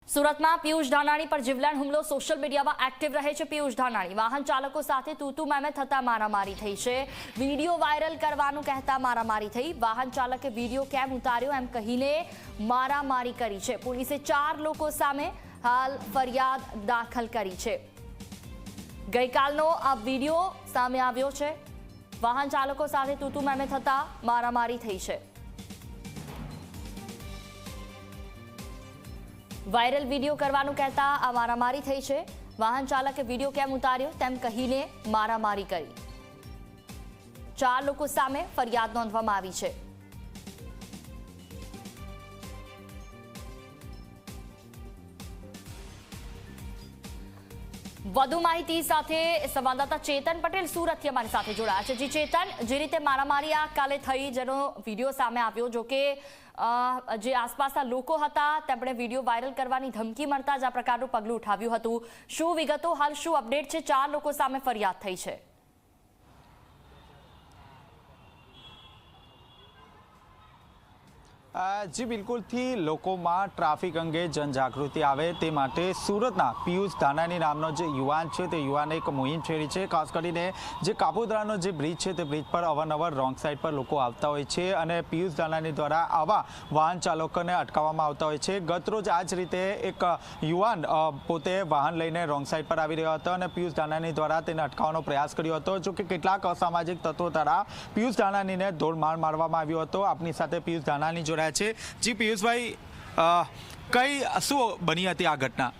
સુરતમાં પિયુષ ધાનાણી પર જીવલેણ હુમલો સોશિયલ મીડિયામાં એક્ટિવ રહે છે। પિયુષ ધાનાણી વાહન ચાલકો સાથે તૂતુ મેમે થતા મારામારી થઈ છે। વિડીયો વાયરલ કરવાનું કહેતા મારામારી થઈ। વાહન ચાલકે વિડીયો કેમ ઉતાર્યો એમ કહીને મારામારી કરી છે। પોલીસે 4 લોકો સામે હાલ ફરિયાદ દાખલ કરી છે। ગઈકાલનો આ વિડીયો સામે આવ્યો છે। વાહન ચાલકો સાથે તૂતુ મેમે થતા મારામારી થઈ છે। વાયરલ વિડીયો કરવાનું કહેતા આ મારામારી થઈ છે। વાહન ચાલકે વિડીયો કેમ ઉતાર્યો તેમ કહીને મારામારી કરી। 4 લોકો સામે ફરિયાદ નોંધવામાં આવી છે। વધુ માહિતી સાથે સંવાદદાતા ચેતન પટેલ સુરતથી અમારી સાથે જોડાયા છે। જી ચેતન, જે રીતે મારામારી આ કાલે થઈ જેનો વિડીયો સામે આવ્યો, જો કે જે આસપાસના લોકો હતા તેમણે વિડીયો વાયરલ કરવાની ધમકી મળતા જ આ પ્રકારનું પગલું ઉઠાવ્યું હતું। શું વિગતો, હાલ શું અપડેટ છે? 4 લોકો સામે ફરિયાદ થઈ છે। જી બિલકુલથી લોકોમાં ટ્રાફિક અંગે જનજાગૃતિ આવે તે માટે સુરતના પિયુષ ધાનાણી નામનો જે યુવાન છે તે યુવાને એક મુહિમ છેડી છે। ખાસ કરીને જે કાપોદ્રાનો જે બ્રિજ છે તે બ્રિજ પર અવારનવાર રોંગ સાઈડ પર લોકો આવતા હોય છે અને પિયુષ ધાનાણી દ્વારા આવા વાહન ચાલકોને અટકાવવામાં આવતા હોય છે। ગતરોજ આ જ રીતે એક યુવાન પોતે વાહન લઈને રોંગ સાઈડ પર આવી રહ્યો હતો અને પિયુષ ધાનાણી દ્વારા તેને અટકાવવાનો પ્રયાસ કર્યો હતો। જો કે કેટલાક અસામાજિક તત્વો દ્વારા પિયુષ ધાનાણીને ધોળમાર મારવામાં આવ્યો હતો। આપની સાથે પિયુષ ધાનાણી જોડાયા છે। જી પિયુષભાઈ, કઈ શું બની હતી આ ઘટના?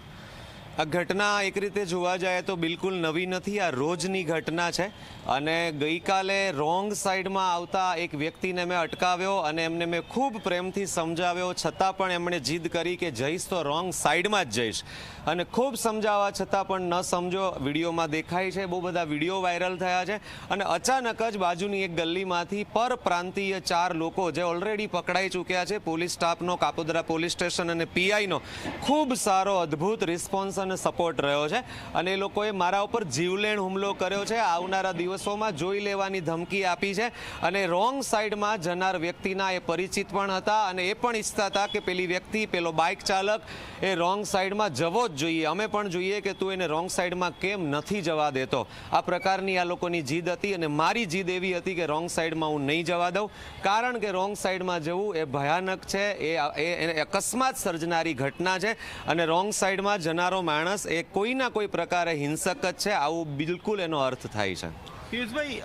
આ ઘટના એક રીતે જોવા જાય તો બિલકુલ નવી નથી, આ રોજની ઘટના છે। અને ગઈકાલે રોંગ સાઈડમાં આવતા એક વ્યક્તિને મેં અટકાવ્યો અને એમને મેં ખૂબ પ્રેમથી સમજાવ્યો, છતાં પણ એમણે જીદ કરી કે જઈશ તો રોંગ સાઈડમાં જ જઈશ અને ખૂબ સમજાવવા છતાં પણ ન સમજો। વિડીયોમાં દેખાય છે, બહુ બધા વિડીયો વાયરલ થયા છે અને અચાનક જ બાજુની એક ગલીમાંથી પરપ્રાંતીય 4 લોકો જે ઓલરેડી પકડાઈ ચૂક્યા છે, પોલીસ સ્ટાફનો, કાપોદ્રા પોલીસ સ્ટેશન અને પીઆઈનો ખૂબ સારો અદ્ભુત રિસ્પોન્સ અને સપોર્ટ રહ્યો છે અને એ લોકોએ મારા ઉપર જીવલેણ હુમલો કર્યો છે। આવનારા દિવસોમાં જોઈ લેવાની ધમકી આપી છે અને રોંગ સાઈડમાં જનાર વ્યક્તિના એ પરિચિત પણ હતા અને એ પણ ઈચ્છતા હતા કે પેલી વ્યક્તિ, પેલો બાઇક ચાલક એ રોંગ સાઈડમાં જવો જ જોઈએ, અમે પણ જોઈએ કે તું એને રોંગ સાઈડમાં કેમ નથી જવા દેતો। આ પ્રકારની આ લોકોની જીદ હતી અને મારી જીદ એવી હતી કે રોંગ સાઈડમાં હું નહીં જવા દઉં, કારણ કે રોંગ સાઈડમાં જવું એ ભયાનક છે, એ અકસ્માત સર્જનારી ઘટના છે અને રોંગ સાઈડમાં જનારો માણસ એ કોઈના કોઈ પ્રકારે હિંસક જ છે, આવું બિલકુલ એનો અર્થ થાય છે। પિયુષભાઈ,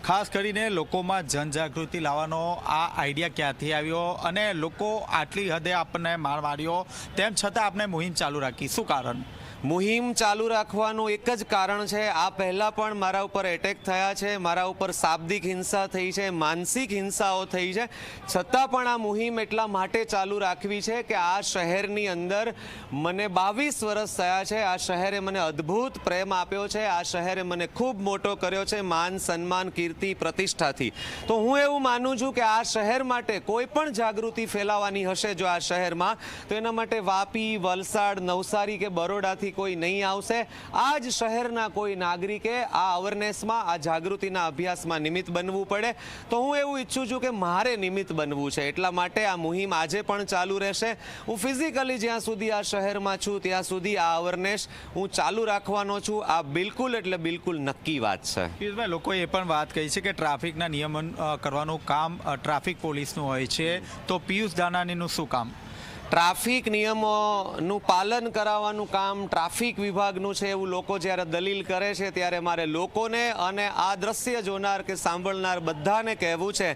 ખાસ કરીને લોકોમાં જનજાગૃતિ લાવવાનો આ આઈડિયા ક્યાંથી આવ્યો અને લોકો આટલી હદે આપણને માર માર્યો તેમ છતાં આપણે મુહિમ ચાલુ રાખી, શું કારણ? મુહિમ ચાલુ રાખવાનું એક જ કારણ છે, આ પહેલાં પણ મારા ઉપર એટેક થયા છે, મારા ઉપર શાબ્દિક હિંસા થઈ છે, માનસિક હિંસાઓ થઈ છે, છતાં પણ આ મુહિમ એટલા માટે ચાલુ રાખવી છે કે આ શહેરની અંદર મને 22 વર્ષ થયા છે, આ શહેરે મને અદ્ભુત પ્રેમ આપ્યો છે, આ શહેરે મને ખૂબ મોટો કર્યો છે માન, સન્માન, કીર્તિ, પ્રતિષ્ઠાથી। તો હું એવું માનું છું કે આ શહેર માટે કોઈ પણ જાગૃતિ ફેલાવવાની હશે જો આ શહેરમાં, તો એના માટે વાપી, વલસાડ, નવસારી કે બરોડાથી કોઈ નહીં આવશે। આ જ શહેરના કોઈ નાગરિકે આ અવેરનેસમાં, આ જાગૃતિના અભ્યાસમાં નિમિત્ત બનવું પડે। તો હું એવું ઈચ્છું છું કે મારે નિમિત્ત બનવું છે, એટલા માટે આ મુહિમ આજે પણ ચાલુ રહેશે। હું ફિઝિકલી જ્યાં સુધી આ શહેરમાં છું ત્યાં સુધી આ અવેરનેસ હું ચાલુ રાખવાનો છું, આ બિલકુલ એટલે બિલકુલ નક્કી વાત છે। પિયુષભાઈ, લોકોએ એ પણ વાત કહી છે કે ટ્રાફિકના નિયમન કરવાનું કામ ટ્રાફિક પોલીસનું હોય છે, તો પિયુષ ધાનાણીનું શું કામ? ટ્રાફિક નિયમોનું પાલન કરાવવાનું કામ ટ્રાફિક વિભાગનું છે એવું લોકો જ્યારે દલીલ કરે છે ત્યારે મારે લોકોને અને આ દ્રશ્ય જોનાર કે સાંભળનાર બધાને કહેવું છે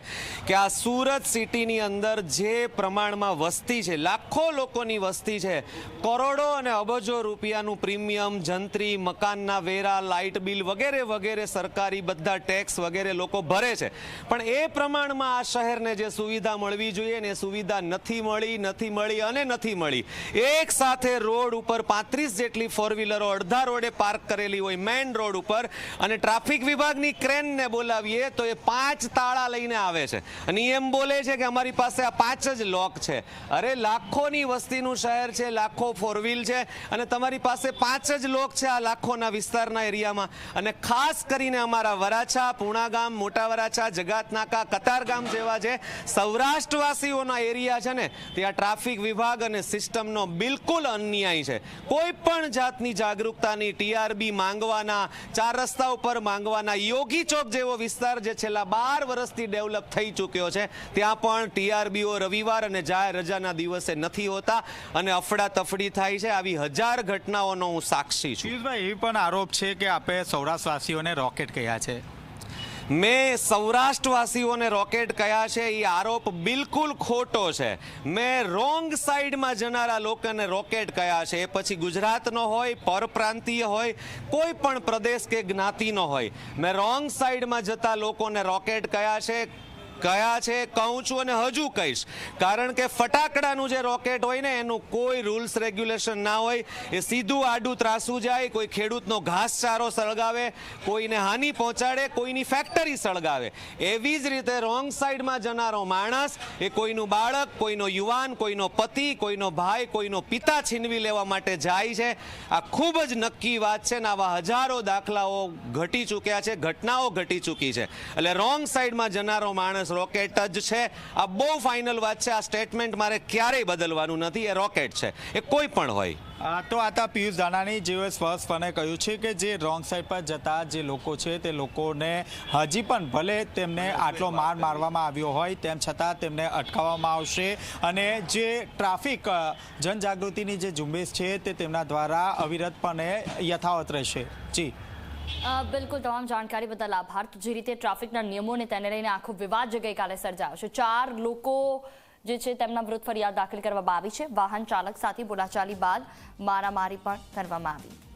કે આ સુરત સિટીની અંદર જે પ્રમાણમાં વસ્તી છે, લાખો લોકોની વસ્તી છે, કરોડો અને અબજો રૂપિયાનું પ્રીમિયમ, જંત્રી, મકાનના વેરા, લાઇટ બિલ વગેરે વગેરે સરકારી બધા ટેક્સ વગેરે લોકો ભરે છે, પણ એ પ્રમાણમાં આ શહેરને જે સુવિધા મળવી જોઈએ ને એ સુવિધા નથી મળી અને નથી મળી। એક સાથે રોડ ઉપર 35 જેટલી 4 વ્હીલરો અડધા રોડે પાર્ક કરેલી હોય મેઇન રોડ ઉપર અને ટ્રાફિક વિભાગની ક્રેનને બોલાવીએ તો એ 5 તાળા લઈને આવે છે અને એમ બોલે છે કે અમારી પાસે આ 5 જ લોક છે। અરે લાખોની વસ્તીનું શહેર છે, લાખો 4 વ્હીલ છે અને તમારી પાસે 5 જ લોક છે આ લાખોના વિસ્તારના એરિયામાં। અને ખાસ કરીને અમારા વરાછા, પૂણાગામ, મોટા વરાછા, જગાતનાકા, કતારગામ જેવા જે સૌરાષ્ટ્રવાસીઓના એરિયા છે ને ત્યાં ટ્રાફિક વિભાગ અને સિસ્ટમનો બિલકુલ અન્યાય છે. કોઈ પણ જાતની જાગૃતતાની ટીઆરબી માંગવાના, 4 રસ્તા ઉપર માંગવાના, યોગી ચોક જેવો વિસ્તાર જે છેલ્લા 12 વર્ષથી ડેવલપ થઈ ચૂક્યો છે ત્યાં પણ ટીઆરબીઓ રવિવાર અને જાહેર રજાના દિવસે નથી હોતા અને અફડાતફડી થાય છે. આવી 1000 ઘટનાઓનો હું સાક્ષી છું. પિયુષભાઈ, એ પણ આરોપ છે કે આપે સૌરાષ્ટ્રવાસીઓને રોકેટ કહ્યા છે. મેં સૌરાષ્ટ્રવાસીઓને રોકેટ કહ્યા છે એ આરોપ બિલકુલ ખોટો છે. મેં રોંગ સાઈડમાં જનારા લોકોને રોકેટ કહ્યા છે. એ પછી ગુજરાતનો હોય, પરપ્રાંતીય હોય, કોઈ પણ પ્રદેશ કે જ્ઞાતિનો હોય, મેં રોંગ સાઈડમાં જતા લોકોને રોકેટ કહ્યા છે, કહું છું અને હજુ કહીશ. કારણ કે ફટાકડાનું જે રોકેટ હોય ને એનું કોઈ રૂલ્સ રેગ્યુલેશન ના હોય. એ સીધું આડું ત્રાસું જાય, કોઈ ખેડૂતનો ઘાસચારો સળગાવે, કોઈને હાનિ પહોંચાડે, કોઈની ફેક્ટરી સળગાવે. એવી જ રીતે રોંગ સાઈડમાં જનારો માણસ એ કોઈનું બાળક, કોઈનો યુવાન, કોઈનો પતિ, કોઈનો ભાઈ, કોઈનો પિતા છીનવી લેવા માટે જાય છે. આ ખૂબ જ નક્કી વાત છે ને આવા હજારો દાખલાઓ ઘટી ચૂક્યા છે, ઘટનાઓ ઘટી ચૂકી છે. એટલે રોંગ સાઈડમાં જનારો માણસ રોકેટ જ છે. આ બહુ ફાઇનલ વાત છે. આ સ્ટેટમેન્ટ મારે ક્યારેય બદલવાનું નથી. એ રોકેટ છે, એ કોઈ પણ હોય. તો આ હતા પિયુષ ધાનાણી, જેઓએ સ્પષ્ટપણે કહ્યું છે કે જે રોંગ સાઈડ પર જતા જે લોકો છે તે લોકોને હજી પણ ભલે તેમને આટલો માર મારવામાં આવ્યો હોય તેમ છતાં તેમને અટકાવવામાં આવશે અને જે ટ્રાફિક જનજાગૃતિની જે ઝુંબેશ છે તે તેમના દ્વારા અવિરતપણે યથાવત રહેશે. જી બિલકુલ, તમામ જાણકારી બદલ આભાર. તો જે રીતે ટ્રાફિકના નિયમોને તેને લઈને આખો વિવાદ જે ગઈકાલે સર્જાયો છે, 4 લોકો જે છે તેમના વિરુદ્ધ ફરિયાદ દાખલ કરવામાં આવી છે. વાહન ચાલક સાથે બોલાચાલી બાદ મારામારી પણ કરવામાં આવી.